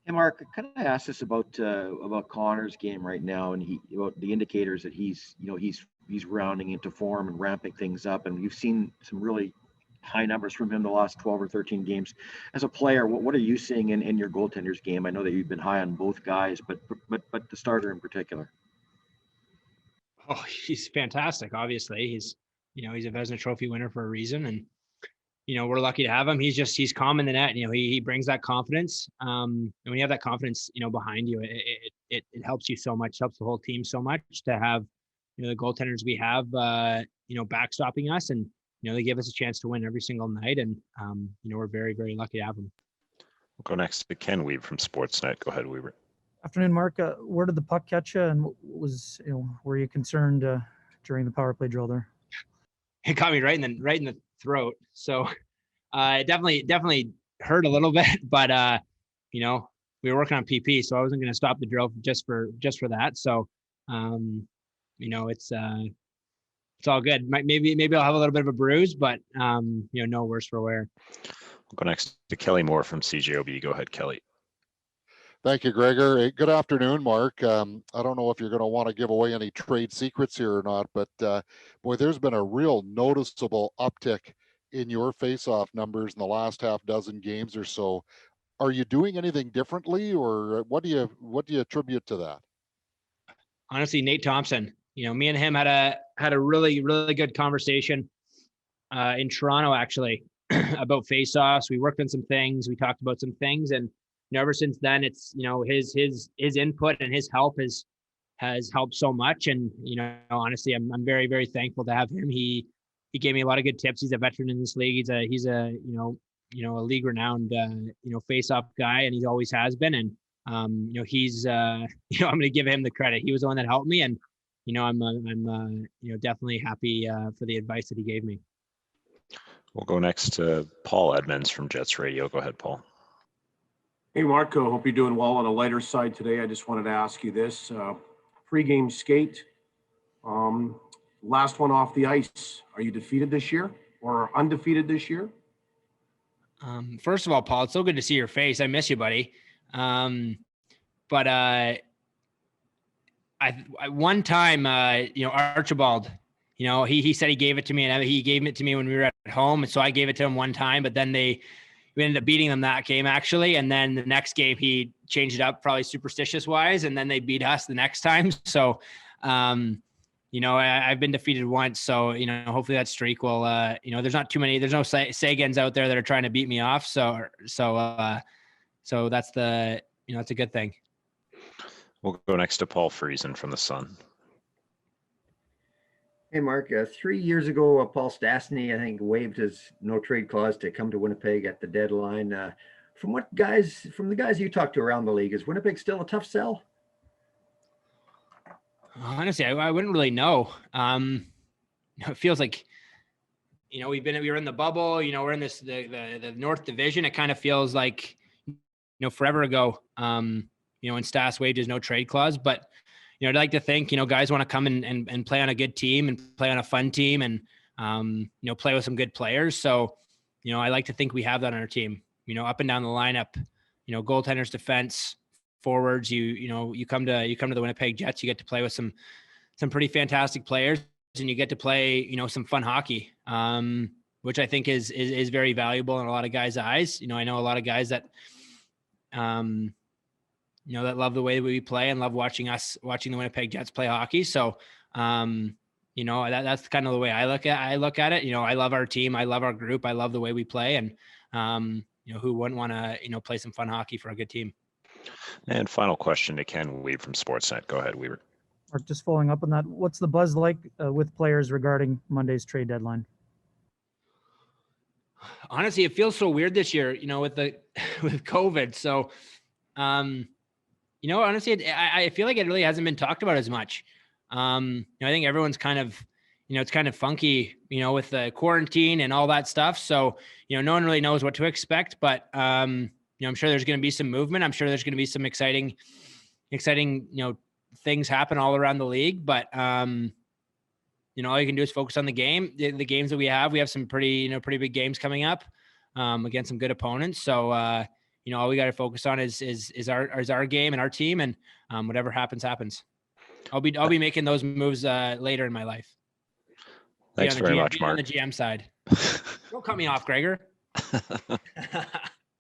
Hey Mark, can I ask this about Connor's game right now, and about the indicators that he's rounding into form and ramping things up, and you've seen some really high numbers from him the last 12 or 13 games. As a player, what are you seeing in your goaltender's game? I know that you've been high on both guys, but the starter in particular. Oh, he's fantastic. Obviously, he's a Vezina Trophy winner for a reason, and we're lucky to have him. He's calm in the net. He brings that confidence. And when you have that confidence, behind you, it helps you so much, helps the whole team so much to have, the goaltenders we have, backstopping us, and, they give us a chance to win every single night. And, we're very, very lucky to have them. We'll go next to Ken Weaver from Sportsnet. Go ahead, Weaver. Afternoon, Mark. Where did the puck catch you, and were you concerned during the power play drill there? It caught me right in the throat. So it definitely hurt a little bit, but we were working on PP, so I wasn't going to stop the drill just for that. So it's all good. Maybe I'll have a little bit of a bruise, but no worse for wear. We'll go next to Kelly Moore from CJOB. Go ahead, Kelly. Thank you, Gregor. Hey, good afternoon, Mark. I don't know if you're going to want to give away any trade secrets here or not, but boy, there's been a real noticeable uptick in your face-off numbers in the last half dozen games or so. Are you doing anything differently, or what do you attribute to that? Honestly, Nate Thompson. Me and him had a really, really good conversation in Toronto, actually, about face-offs. We worked on some things. We talked about some things, and ever since then, it's his input and his help has helped so much. And honestly, I'm very, very thankful to have him. He gave me a lot of good tips. He's a veteran in this league. He's a a league renowned face-off guy, and he always has been. And he's I'm going to give him the credit. He was the one that helped me, and I'm definitely happy for the advice that he gave me. We'll go next to Paul Edmonds from Jets Radio. Go ahead, Paul. Hey, Mark, hope you're doing well. On a lighter side today, I just wanted to ask you this. Pre-game skate, last one off the ice. Are you defeated this year or undefeated this year? First of all, Paul, it's so good to see your face. I miss you, buddy. But I one time, Archibald, he said he gave it to me, and he gave it to me when we were at home. And so I gave it to him one time, but then we ended up beating them that game, actually. And then the next game, he changed it up, probably superstitious wise, and then they beat us the next time. So, I've been defeated once. So, hopefully that streak will, there's not too many, there's no Sagans out there that are trying to beat me off. So that's that's a good thing. We'll go next to Paul Friesen from The Sun. Hey, Mark, 3 years ago, Paul Stastny, I think, waived his no trade clause to come to Winnipeg at the deadline. From the guys you talked to around the league, is Winnipeg still a tough sell? Honestly, I wouldn't really know. It feels like, we were in the bubble, we're in the North Division. It kind of feels like, forever ago, when Stas waived his no trade clause, but I'd like to think, guys want to come and play on a good team and play on a fun team and, play with some good players. So, I like to think we have that on our team, up and down the lineup, goaltenders, defense, forwards. You come to the Winnipeg Jets, you get to play with some pretty fantastic players, and you get to play, some fun hockey, which I think is very valuable in a lot of guys' eyes. I know a lot of guys that, that love the way that we play and love watching the Winnipeg Jets play hockey. So, that's kind of the way I look at it. I love our team. I love our group. I love the way we play. And, who wouldn't want to, play some fun hockey for a good team? And final question to Ken Weaver from Sportsnet. Go ahead, Weaver. Mark, just following up on that, what's the buzz like with players regarding Monday's trade deadline? Honestly, it feels so weird this year, with COVID. So, honestly, I feel like it really hasn't been talked about as much. I think everyone's kind of, it's kind of funky, with the quarantine and all that stuff. So, no one really knows what to expect, but, I'm sure there's going to be some movement. I'm sure there's going to be some exciting, things happen all around the league, but, all you can do is focus on the game, the games that we have some pretty big games coming up, against some good opponents. So, all we got to focus on is our game and our team, and whatever happens. I'll be making those moves later in my life. Thanks very much, Mark. On the GM side. Don't cut me off, Gregor.